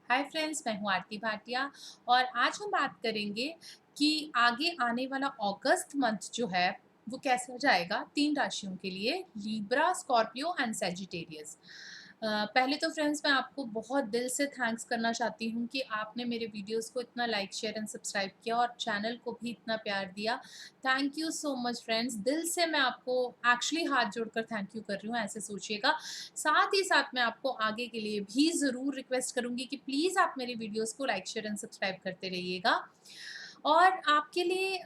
Hi friends, मैं हूँ आरती भाटिया और आज हम बात करेंगे कि आगे आने वाला अगस्त मंथ जो है वो कैसा जाएगा 3 राशियों के लिए, लिब्रा, स्कॉर्पियो एंड सैजिटेरियस। पहले तो फ्रेंड्स मैं आपको बहुत दिल से थैंक्स करना चाहती हूँ कि आपने मेरे वीडियोस को इतना लाइक शेयर एंड सब्सक्राइब किया और चैनल को भी इतना प्यार दिया। Thank you so much friends, दिल से मैं आपको एक्चुअली हाथ जोड़कर थैंक यू कर रही हूँ, ऐसे सोचिएगा। साथ ही साथ मैं आपको आगे के लिए भी ज़रूर रिक्वेस्ट करूँगी कि प्लीज़ आप मेरी वीडियोस को लाइक शेयर एंड सब्सक्राइब करते रहिएगा। और आपके लिए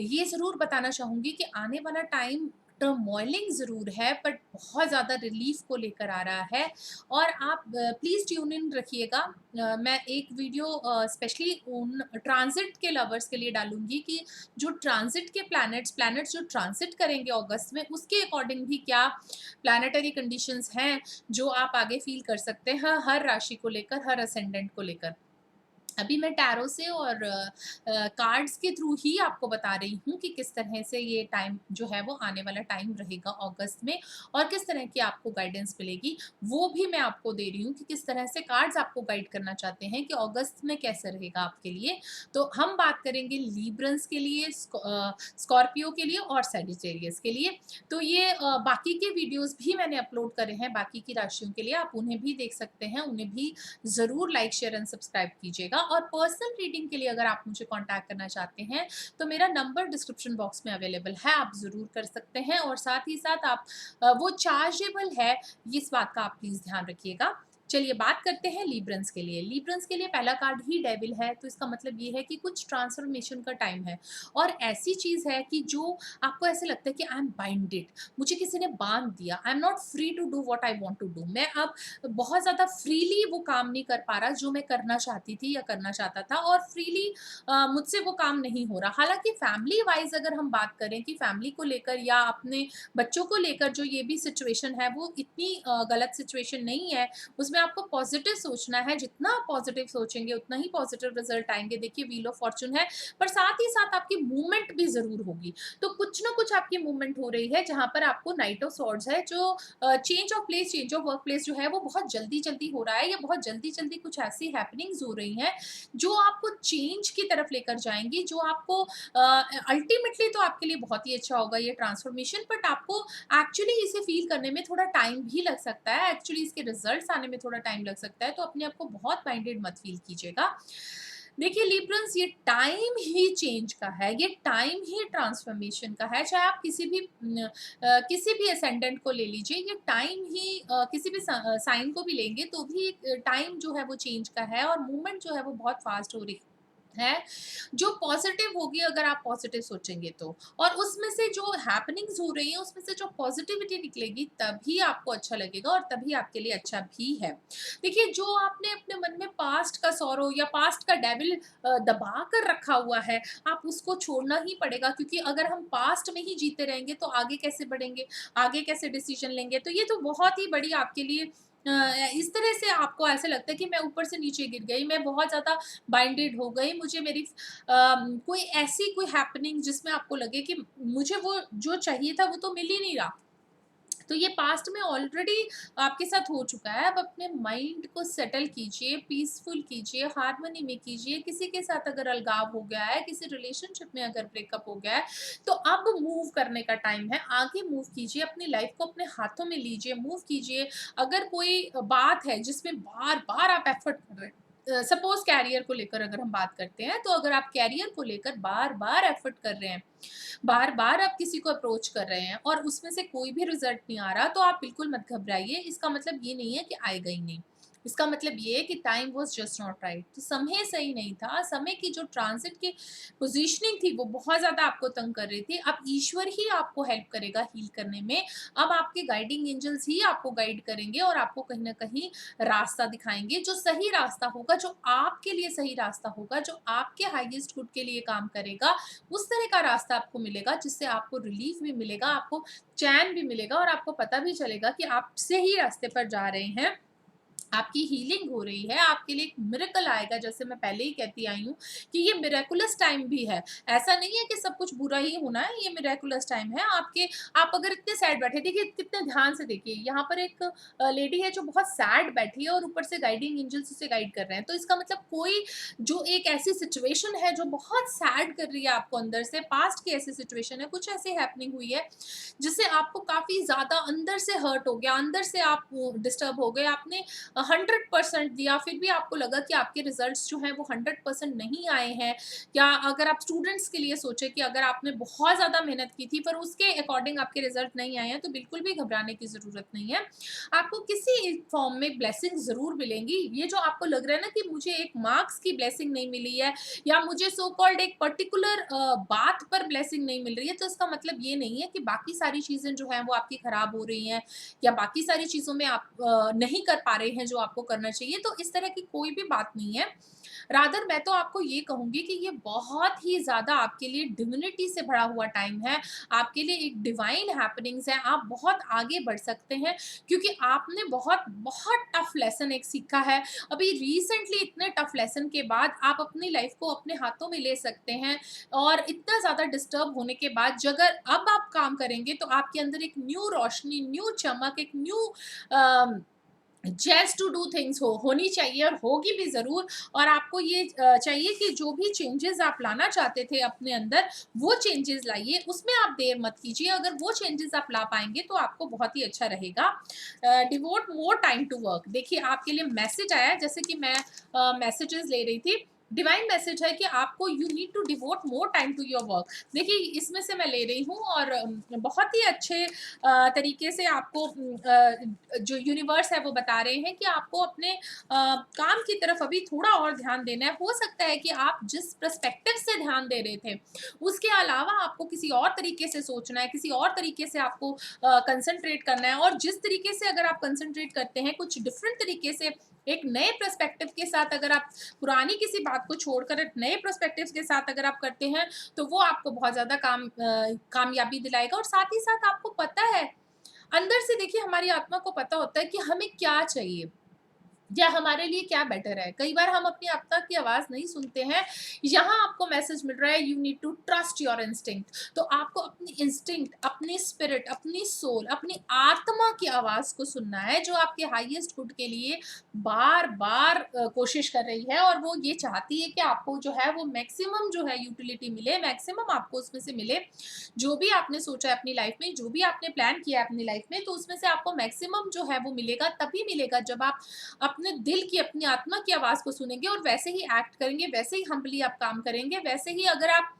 ये ज़रूर बताना चाहूँगी कि आने वाला टाइम टर्मोइलिंग ज़रूर है बट बहुत ज़्यादा रिलीफ को लेकर आ रहा है। और आप प्लीज़ ट्यून इन रखिएगा। मैं एक वीडियो स्पेशली उन ट्रांजिट के लवर्स के लिए डालूँगी कि जो ट्रांजिट के प्लैनेट्स जो ट्रांजिट करेंगे अगस्त में, उसके अकॉर्डिंग भी क्या प्लैनेटरी कंडीशंस हैं जो आप आगे फ़ील कर सकते हैं हर राशि को लेकर, हर असेंडेंट को लेकर। अभी मैं टैरो से और कार्ड्स के थ्रू ही आपको बता रही हूँ कि किस तरह से ये टाइम जो है वो आने वाला टाइम रहेगा अगस्त में और किस तरह की आपको गाइडेंस मिलेगी, वो भी मैं आपको दे रही हूँ कि किस तरह से कार्ड्स आपको गाइड करना चाहते हैं कि अगस्त में कैसे रहेगा आपके लिए। तो हम बात करेंगे लीब्रंस के लिए, स्कॉर्पियो के लिए और सैजिटेरियस के लिए। तो ये बाकी के वीडियोस भी मैंने अपलोड करे हैं बाकी की राशियों के लिए, आप उन्हें भी देख सकते हैं, उन्हें भी ज़रूर लाइक शेयर एंड सब्सक्राइब कीजिएगा। और पर्सनल रीडिंग के लिए अगर आप मुझे कांटेक्ट करना चाहते हैं तो मेरा नंबर डिस्क्रिप्शन बॉक्स में अवेलेबल है, आप ज़रूर कर सकते हैं। और साथ ही साथ आप वो चार्जेबल है, इस बात का आप प्लीज़ ध्यान रखिएगा। चलिए बात करते हैं लीब्रंस के लिए। लीब्रंस के लिए पहला कार्ड ही डेविल है, तो इसका मतलब ये है कि कुछ ट्रांसफॉर्मेशन का टाइम है और ऐसी चीज़ है कि जो आपको ऐसे लगता है कि आई एम बाइंडेड, मुझे किसी ने बांध दिया, I am not free to do what I want to do. मैं अब बहुत ज़्यादा फ्रीली वो काम नहीं कर पा रहा जो मैं करना चाहती थी या करना चाहता था, और फ्रीली मुझसे वो काम नहीं हो रहा। हालाँकि फैमिली वाइज़ अगर हम बात करें कि फैमिली को लेकर या अपने बच्चों को लेकर जो ये भी सिचुएशन है वो इतनी गलत सिचुएशन नहीं है। उसमें आपको पॉज़िटिव सोचना है, जितना आप पॉज़िटिव सोचेंगे उतना ही पॉज़िटिव रिज़ल्ट आएँगे। देखिए व्हील ऑफ फॉर्च्यून है, पर साथ ही साथ आपकी मूवमेंट भी ज़रूर होगी। तो कुछ ना कुछ आपकी मूवमेंट हो रही है जहाँ पर आपको नाइट ऑफ सॉर्ड्स है, जो change of place, change of work place जो है वो बहुत जल्दी-जल्दी हो रहा है या बहुत जल्दी-जल्दी कुछ ऐसी हैपनिंग्स हो रही हैं, जो आपको चेंज की तरफ लेकर जाएँगी, जो आपको अल्टीमेटली तो आपके लिए बहुत ही अच्छा होगा ये ट्रांसफॉर्मेशन, बट आपको एक्चुअली इसे फ़ील करने में थोड़ा टाइम भी लग सकता है, एक्चुअली इसके रिज़ल्ट्स आने में थोड़ा टाइम लग सकता है, तो अपने आप को बहुत बाइंडेड मत फ़ील कीजिएगा। देखिए लिब्रंस, ये टाइम ही चेंज का है, ये टाइम ही ट्रांसफॉर्मेशन का है, चाहे आप किसी भी असेंडेंट को ले लीजिए, ये टाइम ही किसी भी साइन को भी लेंगे तो भी टाइम जो है वो चेंज का है और मूवमेंट जो है वो बहुत फास्ट हो रही है, जो पॉजिटिव होगी अगर आप पॉजिटिव सोचेंगे तो। और उसमें से जो हैपनिंग्स हो रही हैं उसमें से जो पॉजिटिविटी निकलेगी तभी आपको अच्छा लगेगा और तभी आपके लिए अच्छा भी है। देखिए जो आपने अपने मन में पास्ट का सॉरो या पास्ट का डेविल दबा कर रखा हुआ है, आप उसको छोड़ना ही पड़ेगा, क्योंकि अगर हम पास्ट में ही जीते रहेंगे तो आगे कैसे बढ़ेंगे, आगे कैसे डिसीजन लेंगे। तो ये तो बहुत ही बड़ी आपके लिए इस तरह से आपको ऐसा लगता है कि मैं ऊपर से नीचे गिर गई, मैं बहुत ज़्यादा बाइंडेड हो गई, मुझे मेरी कोई ऐसी कोई हैपनिंग जिसमें आपको लगे कि मुझे वो जो चाहिए था वो तो मिल ही नहीं रहा। तो ये पास्ट में ऑलरेडी आपके साथ हो चुका है। अब अपने माइंड को सेटल कीजिए, पीसफुल कीजिए, हार्मनी में कीजिए। किसी के साथ अगर अलगाव हो गया है, किसी रिलेशनशिप में अगर ब्रेकअप हो गया है, तो अब मूव करने का टाइम है। आगे मूव कीजिए, अपनी लाइफ को अपने हाथों में लीजिए, मूव कीजिए। अगर कोई बात है जिसमें बार-बार आप एफर्ट कर रहे हैं, सपोज़ करियर को लेकर अगर हम बात करते हैं, तो अगर आप करियर को लेकर बार-बार एफर्ट कर रहे हैं, बार-बार आप किसी को अप्रोच कर रहे हैं और उसमें से कोई भी रिज़ल्ट नहीं आ रहा, तो आप बिल्कुल मत घबराइए। इसका मतलब ये नहीं है कि आएगा ही नहीं। इसका मतलब ये है कि time was just not right. तो समय सही नहीं था, समय की जो ट्रांज़िट की पोज़ीशनिंग थी वो बहुत ज़्यादा आपको तंग कर रही थी। अब ईश्वर ही आपको हेल्प करेगा हील करने में। अब आपके गाइडिंग एंजल्स ही आपको गाइड करेंगे और आपको कहीं न कहीं रास्ता दिखाएँगे, जो सही रास्ता होगा, जो आपके लिए सही रास्ता होगा, जो आपके हाईएस्ट गुड के लिए काम करेगा। उस तरह का रास्ता आपको मिलेगा जिससे आपको रिलीफ भी मिलेगा, आपको चैन भी मिलेगा और आपको पता भी चलेगा कि आप सही रास्ते पर जा रहे हैं। आपकी हीलिंग हो रही है, आपके लिए एक मिरेकल आएगा, जैसे मैं पहले ही कहती आई हूँ कि ये मिरेकुलस टाइम भी है। ऐसा नहीं है कि सब कुछ बुरा ही होना है, ये मिरेकुलस टाइम है। आप अगर इतने सैड बैठे, देखिए कितने ध्यान से देखिए, यहाँ पर एक लेडी है जो बहुत सैड बैठी है और ऊपर से गाइडिंग एंजल्स उसे गाइड कर रहे हैं। तो इसका मतलब कोई जो एक ऐसी सिचुएशन है जो बहुत सैड कर रही है आपको अंदर से, पास्ट की ऐसी सिचुएशन है, कुछ ऐसी हैपनिंग हुई है जिससे आपको काफ़ी ज़्यादा अंदर से हर्ट हो गया, अंदर से आप डिस्टर्ब हो गए, आपने 100% दिया, फिर भी आपको लगा कि आपके रिजल्ट्स जो हैं वो 100% नहीं आए हैं, या अगर आप स्टूडेंट्स के लिए सोचें कि अगर आपने बहुत ज़्यादा मेहनत की थी पर उसके अकॉर्डिंग आपके रिजल्ट नहीं आए हैं, तो बिल्कुल भी घबराने की ज़रूरत नहीं है। आपको किसी फॉर्म में ब्लेसिंग ज़रूर मिलेंगी। ये जो आपको लग रहा है ना कि मुझे एक मार्क्स की ब्लेसिंग नहीं मिली है, या मुझे सो कॉल्ड एक पर्टिकुलर बात पर ब्लेसिंग नहीं मिल रही है, तो इसका मतलब ये नहीं है कि बाकी सारी चीज़ें जो हैं वो आपकी खराब हो रही हैं, या बाकी सारी चीज़ों में आप नहीं कर पा रहे हैं जो आपको करना चाहिए, तो इस तरह की कोई भी बात नहीं है। रादर मैं तो आपको ये कहूँगी कि ये बहुत ही ज़्यादा आपके लिए डिविनिटी से भरा हुआ टाइम है, आपके लिए एक डिवाइन हैपनिंग्स है, आप बहुत आगे बढ़ सकते हैं, क्योंकि आपने बहुत, बहुत टफ लेसन एक सीखा है। अभी रिसेंटली इतने टफ लेसन के बाद आप अपनी लाइफ़ को अपने हाथों में ले सकते हैं, और इतना ज़्यादा डिस्टर्ब होने के बाद अगर अब आप काम करेंगे, तो आपके अंदर एक न्यू रोशनी, न्यू चमक, एक new uh, just to do things होनी चाहिए, और होगी भी ज़रूर। और आपको ये चाहिए कि जो भी चेंजेस आप लाना चाहते थे अपने अंदर, वो चेंजेस लाइए, उसमें आप देर मत कीजिए। अगर वो चेंजेस आप ला पाएँगे तो आपको बहुत ही अच्छा रहेगा। Devote more time to work, देखिए आपके लिए मैसेज आया है, जैसे कि मैं मैसेजेस ले रही थी, डिवाइन मैसेज है कि आपको you need to devote more time to your work. देखिए इसमें से मैं ले रही हूँ, और बहुत ही अच्छे तरीके से आपको जो यूनिवर्स है वो बता रहे हैं कि आपको अपने काम की तरफ अभी थोड़ा और ध्यान देना है। हो सकता है कि आप जिस पर्सपेक्टिव से ध्यान दे रहे थे, उसके अलावा आपको किसी और तरीके से सोचना है, किसी और तरीके से आपको कंसंट्रेट करना है, और जिस तरीके से अगर आप कंसंट्रेट करते हैं कुछ डिफरेंट तरीके से, एक नए पर्सपेक्टिव के साथ, अगर आप पुरानी किसी बात को छोड़कर एक नए पर्सपेक्टिव के साथ अगर आप करते हैं, तो वो आपको बहुत ज़्यादा कामयाबी दिलाएगा। और साथ ही साथ आपको पता है, अंदर से देखिए हमारी आत्मा को पता होता है कि हमें क्या चाहिए, या हमारे लिए क्या बेटर है। कई बार हम अपनी आत्मा की आवाज़ नहीं सुनते हैं, यहाँ आपको मैसेज मिल रहा है you need to trust your instinct. तो आपको अपनी इंस्टिंक्ट, अपनी स्पिरिट, अपनी सोल, अपनी आत्मा की आवाज़ को सुनना है, जो आपके हाईएस्ट गुड के लिए बार-बार कोशिश कर रही है, और वो ये चाहती है कि आपको जो है वो मैक्सिमम जो है यूटिलिटी मिले, मैक्सिमम आपको उसमें से मिले। जो भी आपने सोचा है अपनी लाइफ़ में, जो भी आपने प्लान किया है अपनी लाइफ़ में, तो उसमें से आपको मैक्सिमम जो है वो मिलेगा, तभी मिलेगा जब आप अपने दिल की, अपनी आत्मा की आवाज़ को सुनेंगे और वैसे ही एक्ट करेंगे, वैसे ही हम्बली आप काम करेंगे, वैसे ही अगर आप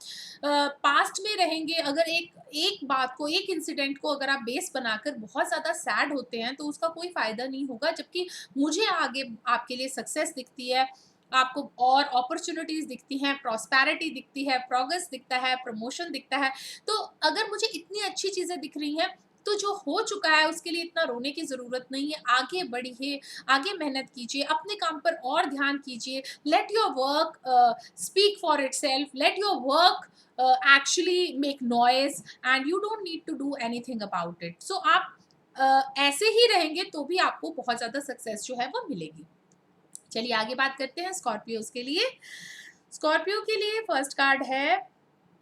पास्ट में रहेंगे, अगर एक एक बात को, एक इंसिडेंट को अगर आप बेस बनाकर बहुत ज़्यादा सैड होते हैं, तो उसका कोई फ़ायदा नहीं होगा। जबकि मुझे आगे आपके लिए सक्सेस दिखती है, आपको और अपॉर्च्युनिटीज़ दिखती हैं, प्रॉस्पेरिटी दिखती है, प्रोग्रेस दिखता है, प्रमोशन दिखता है। तो अगर मुझे इतनी अच्छी चीज़ें दिख रही हैं, तो जो हो चुका है उसके लिए इतना रोने की ज़रूरत नहीं है। आगे बढ़िए, आगे मेहनत कीजिए, अपने काम पर और ध्यान कीजिए। Let your work speak for itself, let your work actually make noise, and you don't need to do anything about it. So आप ऐसे ही रहेंगे तो भी आपको बहुत ज़्यादा सक्सेस जो है वो मिलेगी। चलिए आगे बात करते हैं स्कॉर्पियोज़ के लिए। स्कॉर्पियो के लिए फर्स्ट कार्ड है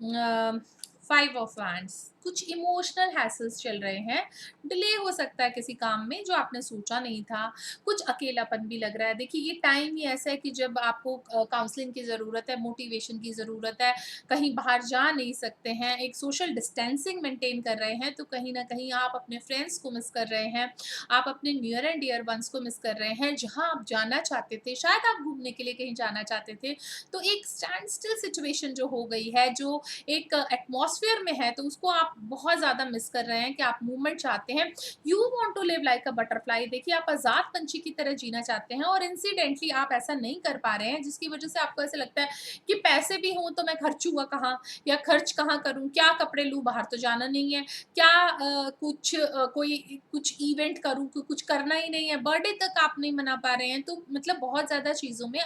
5 ऑफ वैंड्स। कुछ इमोशनल हैसल्स चल रहे हैं, डिले हो सकता है किसी काम में जो आपने सोचा नहीं था, कुछ अकेलापन भी लग रहा है। देखिए ये टाइम ही ऐसा है कि जब आपको काउंसलिंग की ज़रूरत है, मोटिवेशन की ज़रूरत है, कहीं बाहर जा नहीं सकते हैं, एक सोशल डिस्टेंसिंग मेंटेन कर रहे हैं, तो कहीं न कहीं आप अपने फ्रेंड्स को मिस कर रहे हैं, आप अपने नियर एंड डियर वन्स को मिस कर रहे हैं, जहाँ आप जाना चाहते थे, शायद आप घूमने के लिए कहीं जाना चाहते थे, तो एक स्टैंड स्टिल सिचुएशन जो हो गई है, जो एक एटमॉस्फेयर में है, तो उसको आप बहुत ज़्यादा मिस कर रहे हैं कि आप मूवमेंट चाहते हैं। You want to live like a butterfly, देखिए आप आज़ाद पंछी की तरह जीना चाहते हैं, और इंसिडेंटली आप ऐसा नहीं कर पा रहे हैं, जिसकी वजह से आपको ऐसा लगता है कि पैसे भी हों तो मैं खर्चूँगा कहाँ, या खर्च कहाँ करूँ, क्या कपड़े लूँ, बाहर तो जाना नहीं है, क्या कोई कुछ इवेंट करूँ, कुछ करना ही नहीं है, बर्थडे तक आप नहीं मना पा रहे हैं, तो मतलब बहुत ज़्यादा चीज़ों में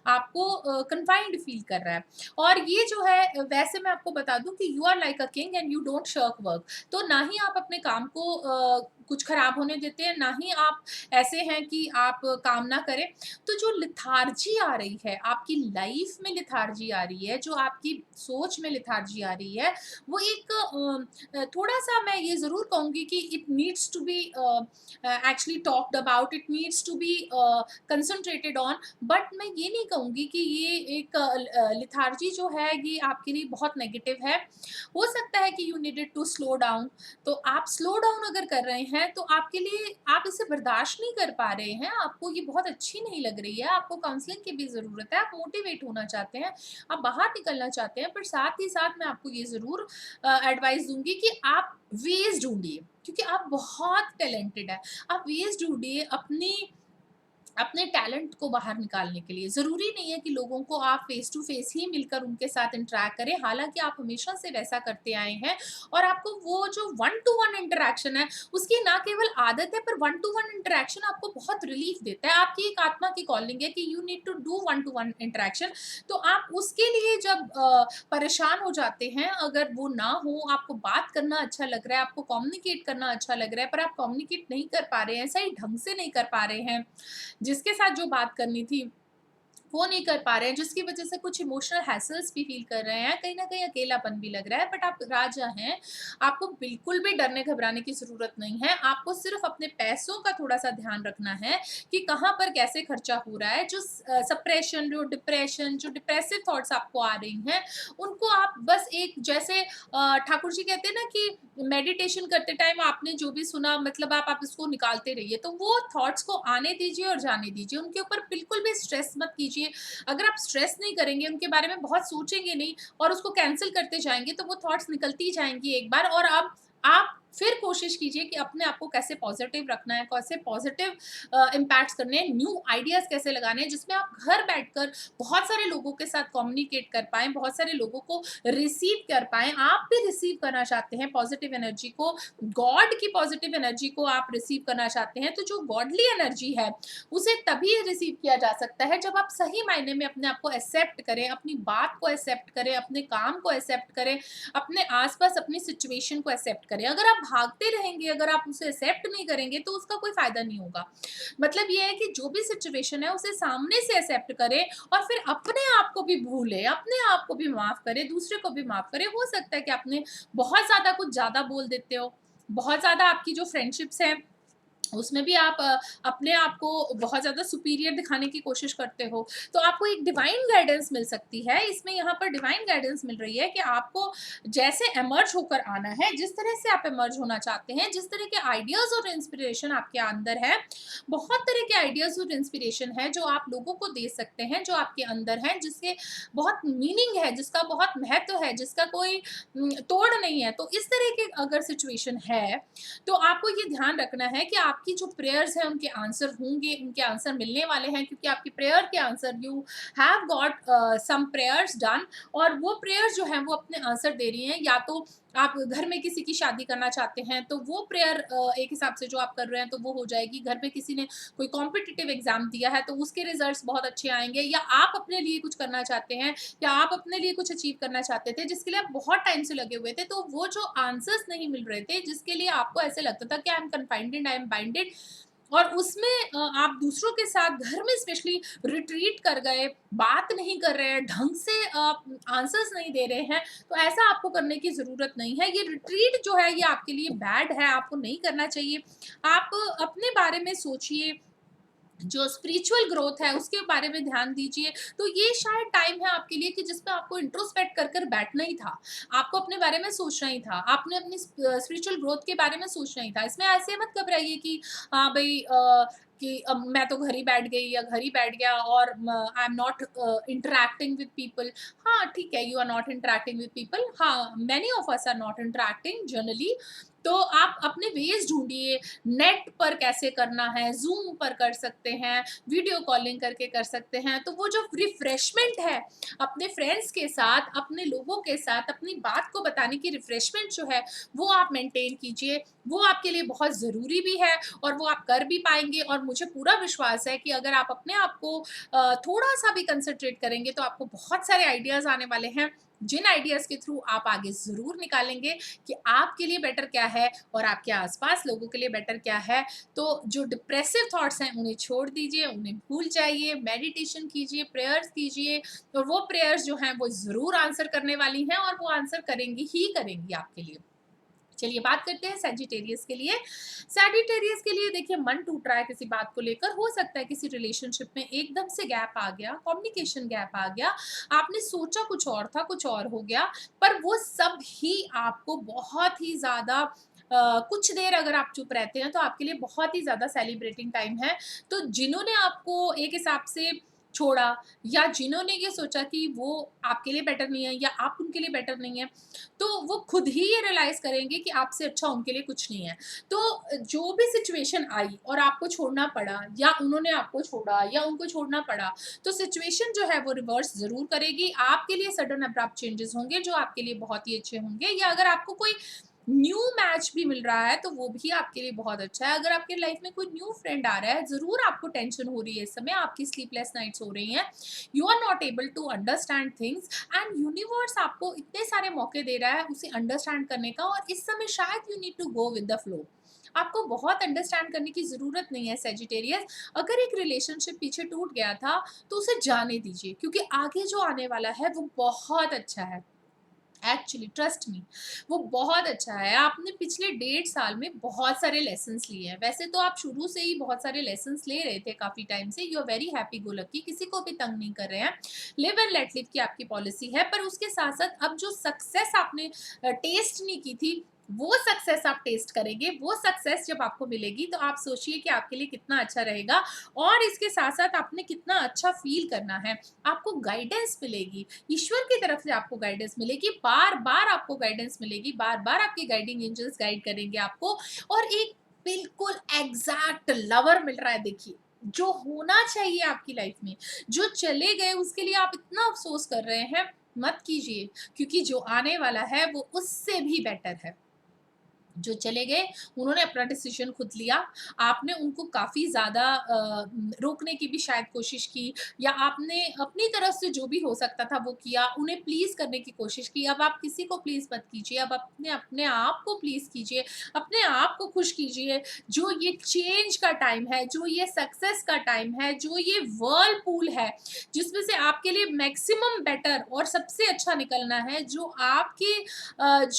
आपको कन्फाइंड फील कर रहा है। और ये जो है वैसे मैं आपको बता दूँ कि you are like a king and you don't shirk work. तो ना ही आप अपने काम को कुछ खराब होने देते हैं, ना ही आप ऐसे हैं कि आप काम ना करें। तो जो लेथार्जी आ रही है, आपकी लाइफ में लेथार्जी आ रही है, जो आपकी सोच में लेथार्जी आ रही है, वो एक थोड़ा-सा मैं ये ज़रूर कहूँगी कि it needs to be actually talked about, it needs to be concentrated on. But मैं ये नहीं कहूँगी कि ये एक लेथार्जी जो है ये आपके लिए बहुत नेगेटिव है। हो सकता है कि you needed to slow down, तो आप स्लो डाउन अगर कर रहे हैं तो आपके लिए आप इसे बर्दाश्त नहीं कर पा रहे हैं, आपको ये बहुत अच्छी नहीं लग रही है, आपको काउंसलिंग की भी ज़रूरत है, आप मोटिवेट होना चाहते हैं, आप बाहर निकलना चाहते हैं, पर साथ ही साथ मैं आपको ये ज़रूर एडवाइस दूँगी कि आप वेज़ ढूँढिए, क्योंकि आप बहुत टैलेंटेड हैं। आप वेज़ ढूँढिए अपने टैलेंट को बाहर निकालने के लिए। ज़रूरी नहीं है कि लोगों को आप फ़ेस टू फ़ेस ही मिलकर उनके साथ इंटरैक्ट करें, हालाँकि आप हमेशा से वैसा करते आए हैं और आपको वो जो वन टू वन इंटरैक्शन है, उसकी ना केवल आदत है, पर वन टू वन इंटरैक्शन आपको बहुत रिलीफ़ देता है। आपकी एक आत्मा की कॉलिंग है कि you need to do one to one interaction. तो आप उसके लिए जब परेशान हो जाते हैं, अगर वो ना हो, आपको बात करना अच्छा लग रहा है, आपको कम्युनिकेट करना अच्छा लग रहा है, पर आप कम्युनिकेट नहीं कर पा रहे हैं, सही ढंग से नहीं कर पा रहे हैं, जिसके साथ जो बात करनी थी वो नहीं कर पा रहे हैं, जिसकी वजह से कुछ इमोशनल हैसल्स भी फ़ील कर रहे हैं, कहीं न कहीं अकेलापन भी लग रहा है, बट आप राजा हैं, आपको बिल्कुल भी डरने घबराने की ज़रूरत नहीं है, आपको सिर्फ़ अपने पैसों का थोड़ा-सा ध्यान रखना है कि कहाँ पर कैसे खर्चा हो रहा है, जो सप्रेशन, जो डिप्रेशन, जो डिप्रेसिव थॉट्स आपको आ रही हैं, उनको आप बस एक जैसे ठाकुर जी कहते हैं ना कि मेडिटेशन करते टाइम आपने जो भी सुना, मतलब आप इसको निकालते रहिए, तो वो थॉट्स को आने दीजिए और जाने दीजिए, उनके ऊपर बिल्कुल भी स्ट्रेस मत कीजिए। अगर आप स्ट्रेस नहीं करेंगे, उनके बारे में बहुत सोचेंगे नहीं और उसको कैंसल करते जाएँगे, तो वो थॉट्स निकलती जाएँगी एक बार, और अब आप फिर कोशिश कीजिए कि अपने आप को कैसे पॉज़िटिव रखना है, कैसे पॉज़िटिव इम्पैक्ट्स करने हैं, न्यू आइडियाज़ कैसे लगाने हैं, जिसमें आप घर बैठकर बहुत सारे लोगों के साथ कम्युनिकेट कर पाएँ, बहुत सारे लोगों को रिसीव कर पाएँ। आप भी रिसीव करना चाहते हैं पॉज़िटिव एनर्जी को, गॉड की पॉज़िटिव एनर्जी को आप रिसीव करना चाहते हैं, तो जो गॉडली एनर्जी है, उसे तभी रिसीव किया जा सकता है जब आप सही मायने में अपने आप को एक्सेप्ट करें, अपनी बात को एक्सेप्ट करें, अपने काम को एक्सेप्ट करें, अपने आस-पास अपनी सिचुएशन को एक्सेप्ट करें। अगर आप भागते रहेंगे, अगर आप उसे एक्सेप्ट नहीं करेंगे, तो उसका कोई फ़ायदा नहीं होगा। मतलब ये है कि जो भी सिचुएशन है, उसे सामने से एक्सेप्ट करें और फिर अपने आप को भी भूलें, अपने आप को भी माफ़ करें, दूसरे को भी माफ़ करें। हो सकता है कि आपने बहुत ज़्यादा कुछ ज़्यादा बोल देते हो, बहुत ज़्यादा आपकी जो फ्रेंडशिप्स हैं उसमें भी आप अपने आप को बहुत ज़्यादा सुपीरियर दिखाने की कोशिश करते हो, तो आपको एक डिवाइन गाइडेंस मिल सकती है। इसमें यहाँ पर डिवाइन गाइडेंस मिल रही है कि आपको जैसे इमर्ज होकर आना है, जिस तरह से आप इमर्ज होना चाहते हैं, जिस तरह के आइडियाज़ और इंस्पिरेशन आपके अंदर है, बहुत तरह के आइडियाज़ और इंस्पिरेशन है जो आप लोगों को दे सकते हैं, जो आपके अंदर हैं, जिसके बहुत मीनिंग है, जिसका बहुत महत्व है, जिसका कोई तोड़ नहीं है। तो इस तरह की अगर सिचुएशन है, तो आपको ये ध्यान रखना है कि आपकी जो प्रेयर्स हैं उनके आंसर होंगे, उनके आंसर मिलने वाले हैं, क्योंकि आपकी प्रेयर के answer you have got some prayers done, और वो प्रेयर्स जो हैं वो अपने आंसर दे रही हैं। या तो आप घर में किसी की शादी करना चाहते हैं, तो वो प्रेयर एक हिसाब से जो आप कर रहे हैं तो वो हो जाएगी। घर में किसी ने कोई कॉम्पिटिटिव एग्ज़ाम दिया है तो उसके रिज़ल्ट्स बहुत अच्छे आएँगे, या आप अपने लिए कुछ करना चाहते हैं, या आप अपने लिए कुछ अचीव करना चाहते थे जिसके लिए आप बहुत टाइम से लगे हुए थे, तो वो जो आंसर्स नहीं मिल रहे थे, जिसके लिए आपको ऐसे लगता था कि I am confined, I am binded, और उसमें आप दूसरों के साथ घर में स्पेशली रिट्रीट कर गए, बात नहीं कर रहे हैं, ढंग से आंसर्स नहीं दे रहे हैं, तो ऐसा आपको करने की ज़रूरत नहीं है। ये रिट्रीट जो है ये आपके लिए बैड है, आपको नहीं करना चाहिए। आप अपने बारे में सोचिए, जो स्पिरिचुअल ग्रोथ है उसके बारे में ध्यान दीजिए। तो ये शायद टाइम है आपके लिए कि जिसमें आपको इंट्रोस्पेक्ट कर कर बैठना ही था, आपको अपने बारे में सोचना ही था, आपने अपनी स्पिरिचुअल ग्रोथ के बारे में सोचना ही था। इसमें ऐसे मत घबराइए कि हाँ भाई कि अब मैं तो घर ही बैठ गई या घर ही बैठ गया और I am not interacting with people. हाँ ठीक है, you are not interacting with people, हाँ many of us are not interacting generally. तो आप अपने वेज ढूंढिए, नेट पर कैसे करना है, ज़ूम पर कर सकते हैं, वीडियो कॉलिंग करके कर सकते हैं। तो वो जो रिफ्रेशमेंट है अपने फ्रेंड्स के साथ, अपने लोगों के साथ अपनी बात को बताने की रिफ्रेशमेंट जो है, वो आप मेंटेन कीजिए। वो आपके लिए बहुत ज़रूरी भी है और वो आप कर भी पाएँगे, और मुझे पूरा विश्वास है कि अगर आप अपने आप को थोड़ा-सा भी कंसंट्रेट करेंगे तो आपको बहुत सारे आइडियाज़ आने वाले हैं। जिन आइडियाज़ के थ्रू आप आगे ज़रूर निकालेंगे कि आपके लिए बेटर क्या है और आपके आसपास लोगों के लिए बेटर क्या है। तो जो डिप्रेसिव थॉट्स हैं उन्हें छोड़ दीजिए, उन्हें भूल जाइए, मेडिटेशन कीजिए, प्रेयर्स कीजिए और वो प्रेयर्स जो हैं वो ज़रूर आंसर करने वाली हैं और वो आंसर करेंगी ही करेंगी आपके लिए। चलिए बात करते हैं सैजिटेरियस के लिए। सैजिटेरियस के लिए देखिए मन टूट रहा है किसी बात को लेकर, हो सकता है किसी रिलेशनशिप में एकदम से गैप आ गया, कम्युनिकेशन गैप आ गया, आपने सोचा कुछ और था, कुछ और हो गया, पर वो सब ही आपको बहुत ही ज़्यादा कुछ देर अगर आप चुप रहते हैं तो आपके लिए बहुत ही ज़्यादा सेलिब्रेटिंग टाइम है। तो जिन्होंने आपको एक हिसाब से छोड़ा या जिन्होंने ये सोचा कि वो आपके लिए बेटर नहीं है या आप उनके लिए बेटर नहीं है, तो वो खुद ही ये रियलाइज़ करेंगे कि आपसे अच्छा उनके लिए कुछ नहीं है। तो जो भी सिचुएशन आई और आपको छोड़ना पड़ा या उन्होंने आपको छोड़ा या उनको छोड़ना पड़ा, तो सिचुएशन जो है वो रिवर्स ज़रूर करेगी। आपके लिए सडन अब्रप्ट चेंजेस होंगे जो आपके लिए बहुत ही अच्छे होंगे, या अगर आपको कोई न्यू मैच भी मिल रहा है तो वो भी आपके लिए बहुत अच्छा है। अगर आपकी लाइफ में कोई न्यू फ्रेंड आ रहा है, ज़रूर आपको टेंशन हो रही है इस समय, आपकी स्लीपलेस नाइट्स हो रही हैं, you are not able to understand things and universe आपको इतने सारे मौके दे रहा है उसे अंडरस्टैंड करने का, और इस समय शायद you need to go with the flow. आपको बहुत अंडरस्टैंड करने की ज़रूरत नहीं है सैजिटेरियस। अगर एक रिलेशनशिप पीछे टूट गया था तो उसे जाने दीजिए, क्योंकि आगे जो आने वाला है वो बहुत अच्छा है। एक्चुअली ट्रस्ट मी, वो बहुत अच्छा है। आपने पिछले 1.5 साल में बहुत सारे लेसन्स लिए हैं। वैसे तो आप शुरू से ही बहुत सारे लेसन्स ले रहे थे काफ़ी टाइम से, you are very happy go lucky, किसी को भी तंग नहीं कर रहे हैं। लिव एंड लेट लिव की आपकी पॉलिसी है, पर उसके साथ-साथ अब जो सक्सेस आपने टेस्ट नहीं की थी, वो सक्सेस आप टेस्ट करेंगे। वो सक्सेस जब आपको मिलेगी तो आप सोचिए कि आपके लिए कितना अच्छा रहेगा, और इसके साथ-साथ आपने कितना अच्छा फ़ील करना है। आपको गाइडेंस मिलेगी, ईश्वर की तरफ से आपको गाइडेंस मिलेगी, बार-बार आपको गाइडेंस मिलेगी, बार-बार आपके गाइडिंग एंजल्स गाइड करेंगे आपको, और एक बिल्कुल एग्ज़ैक्ट लवर मिल रहा है देखिए, जो होना चाहिए आपकी लाइफ में। जो चले गए उसके लिए आप इतना अफ़सोस कर रहे हैं, मत कीजिए, क्योंकि जो आने वाला है वो उससे भी बेटर है। जो चले गए उन्होंने अपना डिसीजन खुद लिया, आपने उनको काफ़ी ज़्यादा रोकने की भी शायद कोशिश की, या आपने अपनी तरफ से जो भी हो सकता था वो किया, उन्हें प्लीज़ करने की कोशिश की। अब आप किसी को प्लीज़ मत कीजिए, अब अपने अपने आप को प्लीज़ कीजिए, अपने आप को खुश कीजिए। जो ये चेंज का टाइम है, जो ये सक्सेस का टाइम है, जो ये व्हर्लपूल है, जिसमें से आपके लिए मैक्सिमम बेटर और सबसे अच्छा निकलना है, जो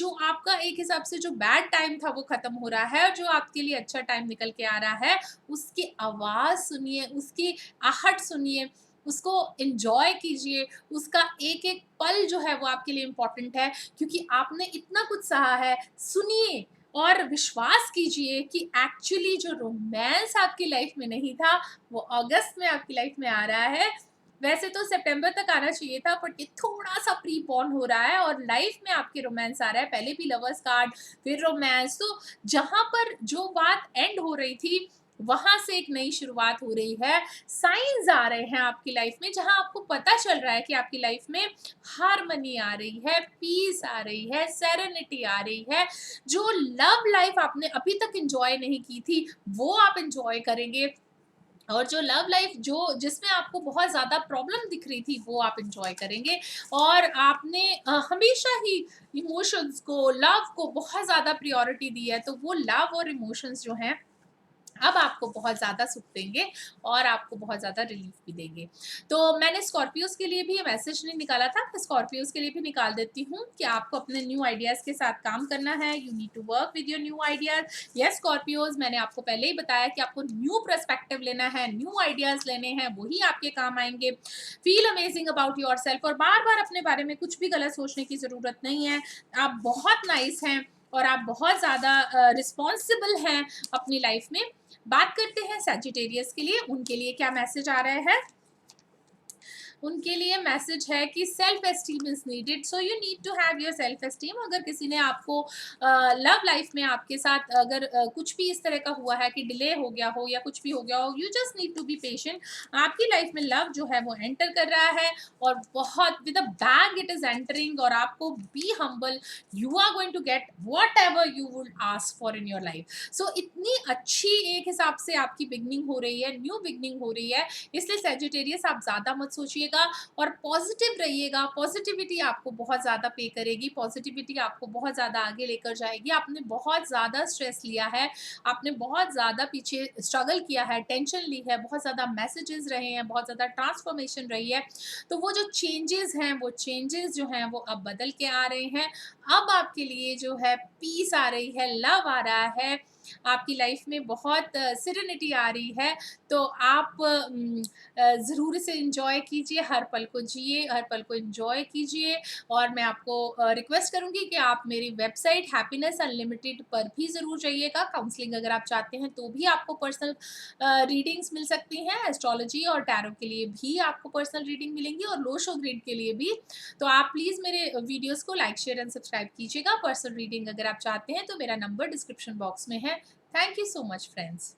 आपका एक हिसाब से जो बैड टाइम था वो खत्म हो रहा है और जो आपके लिए अच्छा टाइम निकल के आ रहा है, उसकी आवाज़ सुनिए, उसकी आहट सुनिए, उसको एन्जॉय कीजिए, उसका एक-एक पल जो है वो आपके लिए इम्पोर्टेंट है, क्योंकि आपने इतना कुछ सहा है। सुनिए और विश्वास कीजिए कि एक्चुअली जो रोमांस आपकी लाइफ में नहीं था, वो अगस्त में आपकी लाइफ में आ रहा है। वैसे तो सितंबर तक आना चाहिए था, बट ये थोड़ा-सा प्रीपोन हो रहा है और लाइफ में आपके रोमांस आ रहा है। पहले भी लवर्स कार्ड, फिर रोमांस, तो जहाँ पर जो बात एंड हो रही थी, वहाँ से एक नई शुरुआत हो रही है। साइन्स आ रहे हैं आपकी लाइफ में, जहाँ आपको पता चल रहा है कि आपकी लाइफ में हार्मनी आ रही है, पीस आ रही है, सेरेनिटी आ रही है। जो लव लाइफ आपने अभी तक एन्जॉय नहीं की थी, वो आप एन्जॉय करेंगे। और जो लव लाइफ जो जिसमें आपको बहुत ज़्यादा प्रॉब्लम दिख रही थी, वो आप एन्जॉय करेंगे। और आपने हमेशा ही इमोशंस को, लव को बहुत ज़्यादा प्रायोरिटी दी है, तो वो लव और इमोशंस जो हैं अब आपको बहुत ज़्यादा सुख देंगे और आपको बहुत ज़्यादा रिलीफ भी देंगे। तो मैंने स्कॉर्पियोज़ के लिए भी ये मैसेज नहीं निकाला था, मैं स्कॉर्पियोज़ के लिए भी निकाल देती हूँ कि आपको अपने न्यू आइडियाज़ के साथ काम करना है, you need to work with your new ideas. Yes Scorpios, मैंने आपको पहले ही बताया कि आपको न्यू पर्सपेक्टिव लेना है, न्यू आइडियाज़ लेने हैं, वही आपके काम आएँगे। फील अमेजिंग अबाउट योरसेल्फ, और बार-बार अपने बारे में कुछ भी गलत सोचने की ज़रूरत नहीं है। आप बहुत नाइस हैं और आप बहुत ज़्यादा रिस्पॉन्सिबल हैं अपनी लाइफ में। बात करते हैं सैजिटेरियस के लिए, उनके लिए क्या मैसेज आ रहे हैं। उनके लिए मैसेज है कि self esteem is needed, so you need to have your self esteem. अगर किसी ने आपको लव लाइफ में आपके साथ अगर कुछ भी इस तरह का हुआ है कि डिले हो गया हो या कुछ भी हो गया हो, you just need to be patient. आपकी लाइफ में लव जो है वो एंटर कर रहा है और बहुत with a bang it is entering, और आपको be humble, you are going to get whatever you would ask for in your life. So इतनी अच्छी एक हिसाब से आपकी बिगनिंग हो रही है, न्यू बिगनिंग हो रही है, इसलिए सैजिटेरियस आप ज़्यादा मत सोचिएगा। रहिएगा और पॉजिटिव रहिएगा। पॉजिटिविटी आपको बहुत ज़्यादा पे करेगी, पॉजिटिविटी आपको बहुत ज़्यादा आगे लेकर जाएगी। आपने बहुत ज़्यादा स्ट्रेस लिया है, आपने बहुत ज़्यादा पीछे स्ट्रगल किया है, टेंशन ली है, बहुत ज़्यादा मैसेजेस रहे हैं, बहुत ज़्यादा ट्रांसफॉर्मेशन रही है। तो वो जो चेंजेस हैं, वो चेंजेस जो हैं वो अब बदल के आ रहे हैं। अब आपके लिए जो है पीस आ रही है, लव आ रहा है, आपकी लाइफ में बहुत सेरेनिटी आ रही है। तो आप ज़रूर इसे एन्जॉय कीजिए, हर पल को जिए, हर पल को एन्जॉय कीजिए। और मैं आपको रिक्वेस्ट करूँगी कि आप मेरी वेबसाइट हैप्पीनेस अनलिमिटेड पर भी ज़रूर जाइएगा। काउंसलिंग अगर आप चाहते हैं तो भी आपको पर्सनल रीडिंग्स मिल सकती हैं। एस्ट्रोलॉजी और टैरो के लिए भी आपको पर्सनल रीडिंग मिलेंगी और लो शो ग्रिड के लिए भी। तो आप प्लीज़ मेरे वीडियोज़ को लाइक, शेयर एंड सब्सक्राइब कीजिएगा। पर्सनल रीडिंग अगर आप चाहते हैं तो मेरा नंबर डिस्क्रिप्शन बॉक्स में है। Thank you so much friends.